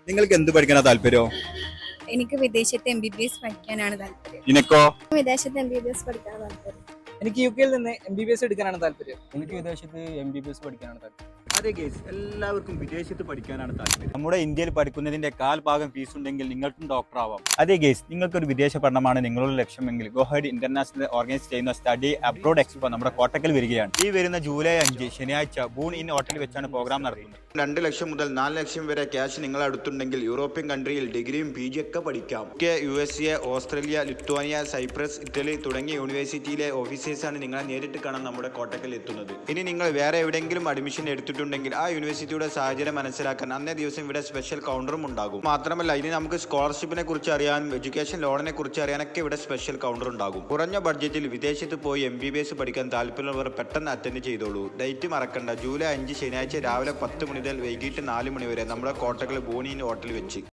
നിങ്ങൾക്ക് എന്ത് പഠിക്കാനാ താല്പര്യം? എനിക്ക് വിദേശത്ത് MBBS പഠിക്കാനാണ് താല്പര്യം. നിനക്കോ? വിദേശത്ത് MBBS പഠിക്കാനാണ് താല്പര്യം. എനിക്ക് UK നിന്ന് MBBS എടുക്കാനാണ് താല്പര്യം. എനിക്ക് വിദേശത്ത് MBBS പഠിക്കാനാണ് താല്പര്യം. അതെ ഗൈസ്, എല്ലാവർക്കും വിദേശത്ത് പഠിക്കാനാണ് താല്പര്യം. നമ്മുടെ ഇന്ത്യയിൽ പഠിക്കുന്നതിന്റെ ഭാഗം ഫീസ് ഉണ്ടെങ്കിൽ നിങ്ങൾക്കും ഡോക്ടർ ആവാം. അതെ ഗൈസ്, നിങ്ങൾക്കൊരു വിദേശ പഠനമാണ് നിങ്ങളുടെ ലക്ഷ്യമെങ്കിൽ ഗോഹൈഡ് ഇന്റർനാഷണൽ ഓർഗനൈസ് ചെയ്യുന്ന സ്റ്റഡി അബ്രോഡ് എക്സ്പോ നമ്മുടെ കോട്ടക്കൽ വരികയാണ്. ഈ വരുന്ന ജൂലൈ 5 ശനിയാഴ്ച ബൂൺ ഇൻ ഹോട്ടലിൽ വെച്ചാണ് പ്രോഗ്രാം നടത്തുന്നത്. 2 ലക്ഷം മുതൽ 4 ലക്ഷം വരെ ക്യാഷ് നിങ്ങളെ അടുത്തുണ്ടെങ്കിൽ യൂറോപ്യൻ കൺട്രിയിൽ ഡിഗ്രിയും PG ഒക്കെ പഠിക്കാം. USA, Australia, Lithuania, Cyprus, Italy തുടങ്ങിയ യൂണിവേഴ്സിറ്റിയിലെ ഓഫീസേഴ്സാണ് നിങ്ങളെ നേരിട്ട് കാണാൻ നമ്മുടെ കോട്ടക്കൽ എത്തുന്നത്. ഇനി നിങ്ങൾ വേറെ എവിടെയെങ്കിലും അഡ്മിഷൻ എടുത്തിട്ടുണ്ടെങ്കിൽ ആ യൂണിവേഴ്സിറ്റിയുടെ സാഹചര്യം മനസ്സിലാക്കാൻ അന്നേ ദിവസം ഇവിടെ സ്പെഷ്യൽ കൗണ്ടറും ഉണ്ടാകും. മാത്രമല്ല ഇനി നമുക്ക് സ്കോളർഷിപ്പിനെ കുറിച്ച് അറിയാനും എഡ്യൂക്കേഷൻ ലോണിനെ കുറിച്ച് അറിയാനൊക്കെ ഇവിടെ സ്പെഷ്യൽ കൗണ്ടർ ഉണ്ടാകും. കുറഞ്ഞ ബഡ്ജറ്റിൽ വിദേശത്ത് പോയി MBBS പഠിക്കാൻ താല്പര്യമുള്ളവർ പെട്ടെന്ന് അറ്റൻഡ് ചെയ്തോളൂ. ഡേറ്റ് മറക്കണ്ട, ജൂലൈ 5 ശനിയാഴ്ച രാവിലെ 10 മണി മുതൽ വൈകിട്ട് 4 മണി വരെ നമ്മുടെ കോട്ടക്കൽ ബോണി ഇൻ ഹോട്ടൽ വെച്ച്.